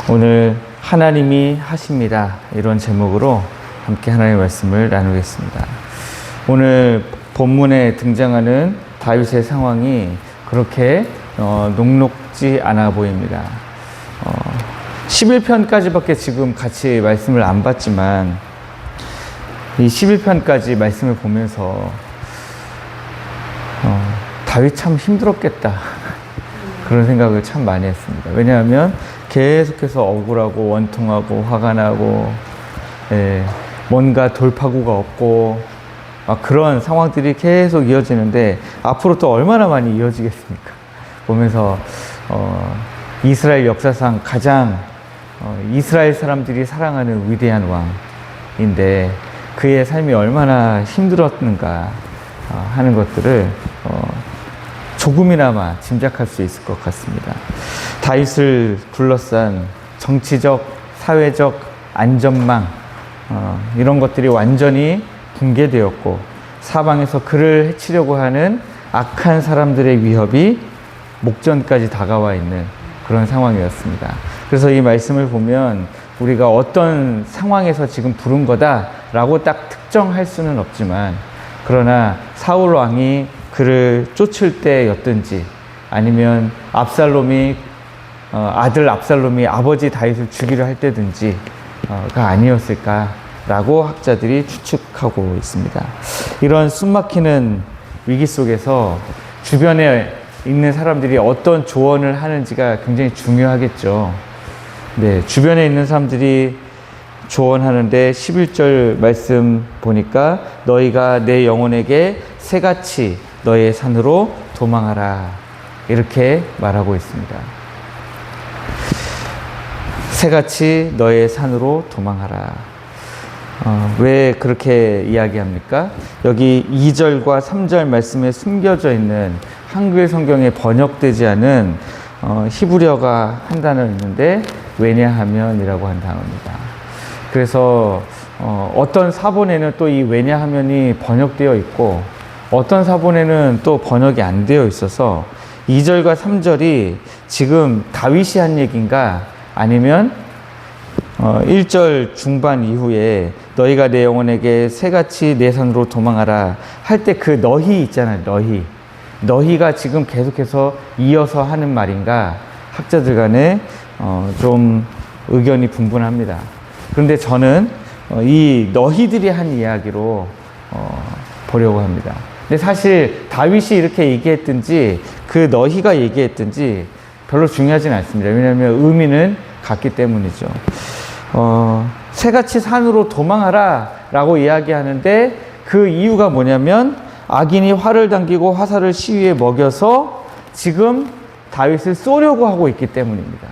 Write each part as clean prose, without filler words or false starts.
오늘 하나님이 하십니다. 이런 제목으로 함께 하나님의 말씀을 나누겠습니다. 오늘 본문에 등장하는 다윗의 상황이 그렇게 녹록지 않아 보입니다. 11편까지밖에 지금 같이 말씀을 안 봤지만 이 11편까지 말씀을 보면서 다윗 참 힘들었겠다 그런 생각을 참 많이 했습니다. 왜냐하면 계속해서 억울하고 원통하고 화가 나고 뭔가 돌파구가 없고 그런 상황들이 계속 이어지는데 앞으로 또 얼마나 많이 이어지겠습니까? 보면서 이스라엘 역사상 가장 이스라엘 사람들이 사랑하는 위대한 왕인데 그의 삶이 얼마나 힘들었는가 하는 것들을 조금이나마 짐작할 수 있을 것 같습니다. 다윗을 둘러싼 정치적, 사회적 안전망 이런 것들이 완전히 붕괴되었고 사방에서 그를 해치려고 하는 악한 사람들의 위협이 목전까지 다가와 있는 그런 상황이었습니다. 그래서 이 말씀을 보면 우리가 어떤 상황에서 지금 부른 거다라고 딱 특정할 수는 없지만 그러나 사울 왕이 그를 쫓을 때였든지 아니면 아들 압살롬이 아버지 다윗을 죽이려 할 때든지가 아니었을까라고 학자들이 추측하고 있습니다. 이런 숨막히는 위기 속에서 주변에 있는 사람들이 어떤 조언을 하는지가 굉장히 중요하겠죠. 네, 주변에 있는 사람들이 조언하는데 11절 말씀 보니까 너희가 내 영혼에게 새같이 너의 산으로 도망하라 이렇게 말하고 있습니다. 새같이 너의 산으로 도망하라. 왜 그렇게 이야기합니까? 여기 2절과 3절 말씀에 숨겨져 있는 한글 성경에 번역되지 않은 히브리어가 한 단어 있는데 왜냐하면이라고 한 단어입니다. 그래서 어떤 사본에는 또 이 왜냐하면이 번역되어 있고 어떤 사본에는 또 번역이 안 되어 있어서 2절과 3절이 지금 다윗이 한 얘기인가 아니면 1절 중반 이후에 너희가 내 영혼에게 새같이 내 산으로 도망하라 할 때 그 너희 있잖아요. 너희가 지금 계속해서 이어서 하는 말인가 학자들 간에 좀 의견이 분분합니다. 그런데 저는 이 너희들이 한 이야기로 보려고 합니다. 근데 사실 다윗이 이렇게 얘기했든지 그 너희가 얘기했든지 별로 중요하진 않습니다. 왜냐하면 의미는 같기 때문이죠. 새같이 산으로 도망하라 라고 이야기하는데 그 이유가 뭐냐면 악인이 활을 당기고 화살을 시위에 먹여서 지금 다윗을 쏘려고 하고 있기 때문입니다.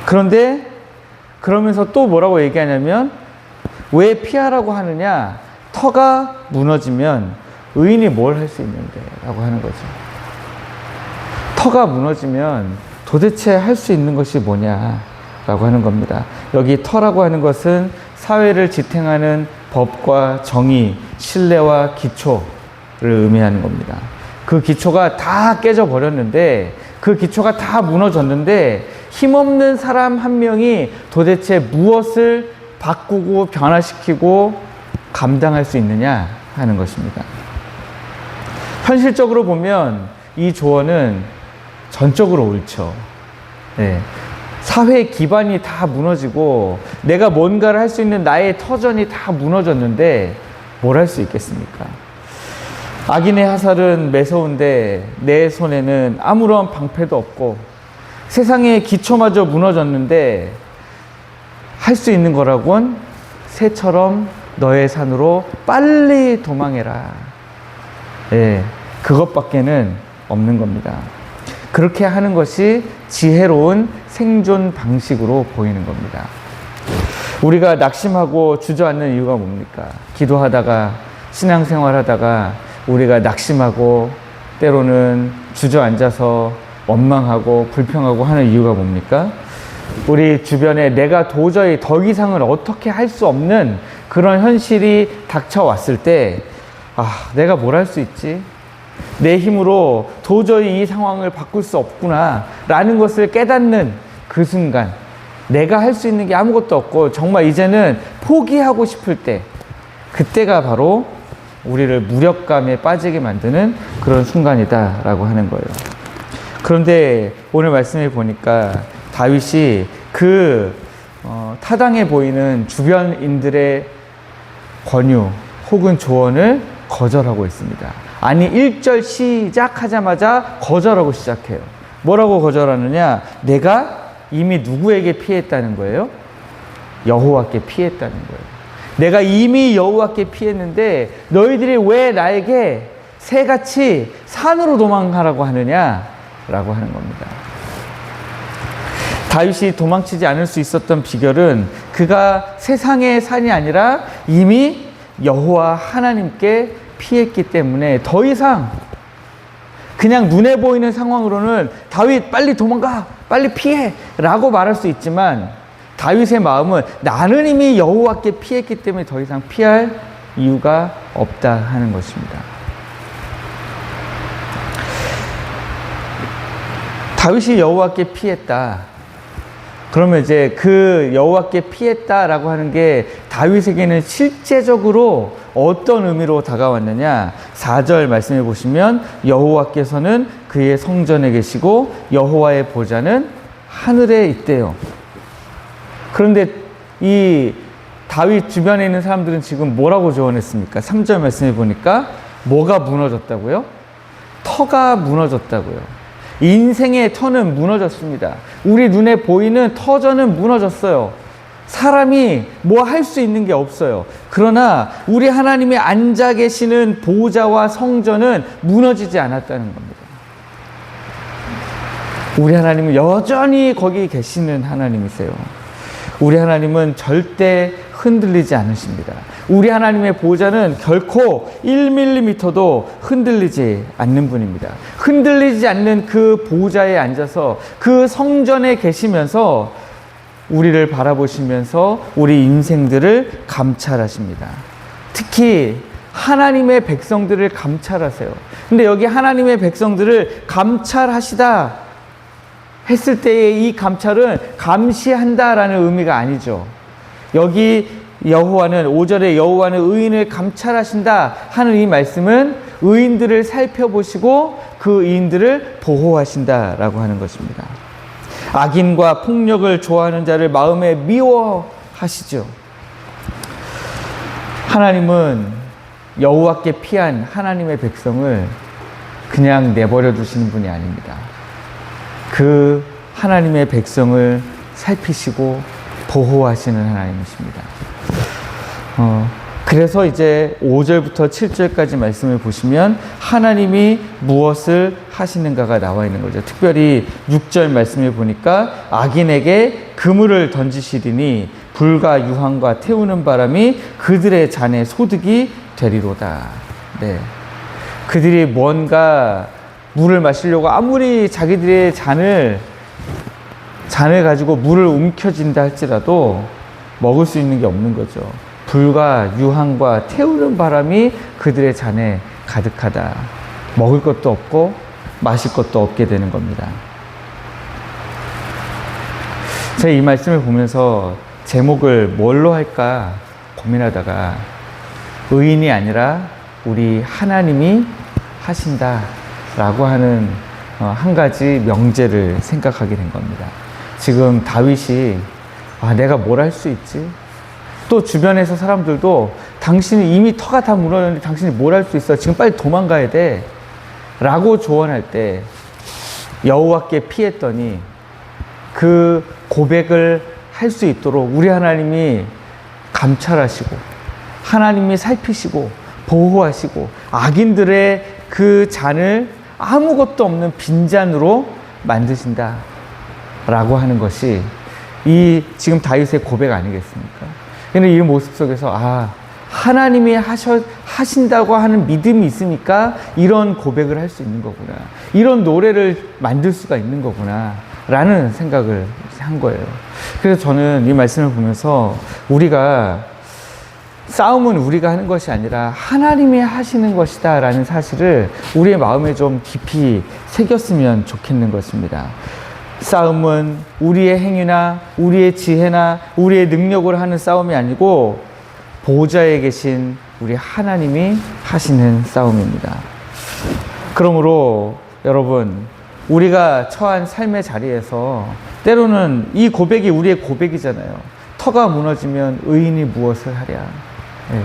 그런데 그러면서 또 뭐라고 얘기하냐면 왜 피하라고 하느냐? 터가 무너지면 의인이 뭘 할 수 있는데 라고 하는 거죠. 터가 무너지면 도대체 할 수 있는 것이 뭐냐 라고 하는 겁니다. 여기 터라고 하는 것은 사회를 지탱하는 법과 정의, 신뢰와 기초를 의미하는 겁니다. 그 기초가 다 깨져 버렸는데 그 기초가 다 무너졌는데 힘없는 사람 한 명이 도대체 무엇을 바꾸고 변화시키고 감당할 수 있느냐 하는 것입니다. 현실적으로 보면 이 조언은 전적으로 옳죠. 네. 사회 기반이 다 무너지고 내가 뭔가를 할 수 있는 나의 터전이 다 무너졌는데 뭘 할 수 있겠습니까? 악인의 화살은 매서운데 내 손에는 아무런 방패도 없고 세상의 기초마저 무너졌는데 할 수 있는 거라곤 새처럼 너의 산으로 빨리 도망해라. 예, 그것밖에는 없는 겁니다. 그렇게 하는 것이 지혜로운 생존 방식으로 보이는 겁니다. 우리가 낙심하고 주저앉는 이유가 뭡니까? 기도하다가 신앙생활 하다가 우리가 낙심하고 때로는 주저앉아서 원망하고 불평하고 하는 이유가 뭡니까? 우리 주변에 내가 도저히 더 이상을 어떻게 할 수 없는 그런 현실이 닥쳐왔을 때 내가 뭘 할 수 있지? 내 힘으로 도저히 이 상황을 바꿀 수 없구나 라는 것을 깨닫는 그 순간 내가 할 수 있는 게 아무것도 없고 정말 이제는 포기하고 싶을 때, 그때가 바로 우리를 무력감에 빠지게 만드는 그런 순간이다라고 하는 거예요. 그런데 오늘 말씀을 보니까 다윗이 그 타당해 보이는 주변인들의 권유 혹은 조언을 거절하고 있습니다. 아니 1절 시작하자마자 거절하고 시작해요. 뭐라고 거절하느냐? 내가 이미 누구에게 피했다는 거예요? 여호와께 피했다는 거예요. 내가 이미 여호와께 피했는데 너희들이 왜 나에게 새같이 산으로 도망가라고 하느냐? 라고 하는 겁니다. 다윗이 도망치지 않을 수 있었던 비결은 그가 세상의 산이 아니라 이미 여호와 하나님께 피했기 때문에 더 이상 그냥 눈에 보이는 상황으로는 다윗 빨리 도망가, 빨리 피해 라고 말할 수 있지만 다윗의 마음은 나는 이미 여호와께 피했기 때문에 더 이상 피할 이유가 없다 하는 것입니다. 다윗이 여호와께 피했다. 그러면 이제 그 여호와께 피했다라고 하는 게 다윗에게는 실제적으로 어떤 의미로 다가왔느냐? 4절 말씀해 보시면 여호와께서는 그의 성전에 계시고 여호와의 보좌는 하늘에 있대요. 그런데 이 다윗 주변에 있는 사람들은 지금 뭐라고 조언했습니까? 3절 말씀해 보니까 뭐가 무너졌다고요? 터가 무너졌다고요. 인생의 터는 무너졌습니다. 우리 눈에 보이는 터전은 무너졌어요. 사람이 뭐 할 수 있는 게 없어요. 그러나 우리 하나님이 앉아 계시는 보좌와 성전은 무너지지 않았다는 겁니다. 우리 하나님은 여전히 거기 계시는 하나님이세요. 우리 하나님은 절대 흔들리지 않으십니다. 우리 하나님의 보좌는 결코 1mm도 흔들리지 않는 분입니다. 흔들리지 않는 그 보좌에 앉아서 그 성전에 계시면서 우리를 바라보시면서 우리 인생들을 감찰하십니다. 특히 하나님의 백성들을 감찰하세요. 근데 여기 하나님의 백성들을 감찰하시다 했을 때의 이 감찰은 감시한다라는 의미가 아니죠. 여기 여호와는 5절에 여호와는 의인을 감찰하신다 하는 이 말씀은 의인들을 살펴보시고 그 의인들을 보호하신다라고 하는 것입니다. 악인과 폭력을 좋아하는 자를 마음에 미워하시죠. 하나님은 여호와께 피한 하나님의 백성을 그냥 내버려 두시는 분이 아닙니다. 그 하나님의 백성을 살피시고 보호하시는 하나님이십니다. 그래서 이제 5절부터 7절까지 말씀을 보시면 하나님이 무엇을 하시는가가 나와 있는 거죠. 특별히 6절 말씀을 보니까 악인에게 그물을 던지시리니 불과 유황과 태우는 바람이 그들의 잔에 소득이 되리로다. 네. 그들이 뭔가 물을 마시려고 아무리 자기들의 잔을 가지고 물을 움켜쥔다 할지라도 먹을 수 있는 게 없는 거죠. 불과 유황과 태우는 바람이 그들의 잔에 가득하다. 먹을 것도 없고 마실 것도 없게 되는 겁니다. 제가 이 말씀을 보면서 제목을 뭘로 할까 고민하다가 의인이 아니라 우리 하나님이 하신다 라고 하는 한 가지 명제를 생각하게 된 겁니다. 지금 다윗이 내가 뭘 할 수 있지? 또 주변에서 사람들도 당신이 이미 터가 다 무너졌는데 당신이 뭘 할 수 있어? 지금 빨리 도망가야 돼 라고 조언할 때 여호와께 피했더니 그 고백을 할 수 있도록 우리 하나님이 감찰하시고 하나님이 살피시고 보호하시고 악인들의 그 잔을 아무것도 없는 빈잔으로 만드신다 라고 하는 것이 이 지금 다윗의 고백 아니겠습니까? 근데 이 모습 속에서 하나님이 하신다고 하는 믿음이 있으니까 이런 고백을 할 수 있는 거구나, 이런 노래를 만들 수가 있는 거구나 라는 생각을 한 거예요. 그래서 저는 이 말씀을 보면서 우리가 싸움은 우리가 하는 것이 아니라 하나님이 하시는 것이다 라는 사실을 우리의 마음에 좀 깊이 새겼으면 좋겠는 것입니다. 싸움은 우리의 행위나 우리의 지혜나 우리의 능력으로 하는 싸움이 아니고 보좌에 계신 우리 하나님이 하시는 싸움입니다. 그러므로 여러분, 우리가 처한 삶의 자리에서 때로는 이 고백이 우리의 고백이잖아요. 터가 무너지면 의인이 무엇을 하랴. 네.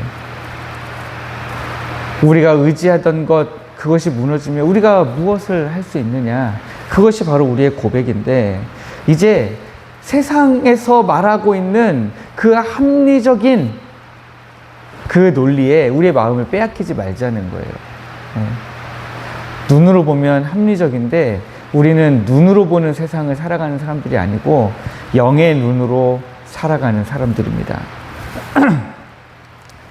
우리가 의지하던 것, 그것이 무너지면 우리가 무엇을 할 수 있느냐. 그것이 바로 우리의 고백인데, 이제 세상에서 말하고 있는 그 합리적인 그 논리에 우리의 마음을 빼앗기지 말자는 거예요. 네. 눈으로 보면 합리적인데 우리는 눈으로 보는 세상을 살아가는 사람들이 아니고 영의 눈으로 살아가는 사람들입니다.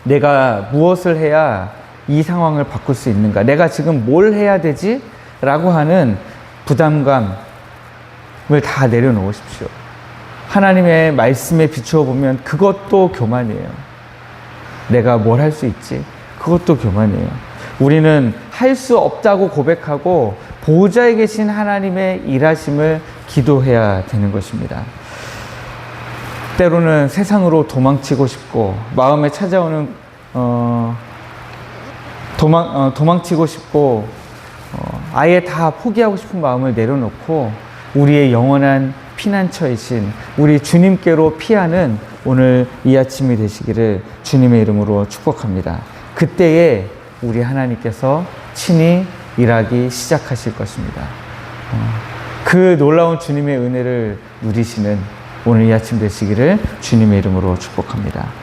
내가 무엇을 해야 이 상황을 바꿀 수 있는가? 내가 지금 뭘 해야 되지? 라고 하는 부담감을 다 내려놓으십시오. 하나님의 말씀에 비추어 보면 그것도 교만이에요. 내가 뭘 할 수 있지? 그것도 교만이에요. 우리는 할 수 없다고 고백하고 보좌에 계신 하나님의 일하심을 기도해야 되는 것입니다. 때로는 세상으로 도망치고 싶고 마음에 찾아오는 도망치고 싶고 아예 다 포기하고 싶은 마음을 내려놓고 우리의 영원한 피난처이신 우리 주님께로 피하는 오늘 이 아침이 되시기를 주님의 이름으로 축복합니다. 그때에 우리 하나님께서 친히 일하기 시작하실 것입니다. 그 놀라운 주님의 은혜를 누리시는 오늘 이 아침 되시기를 주님의 이름으로 축복합니다.